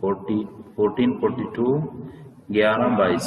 1442 11/22۔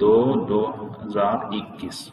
2 2021،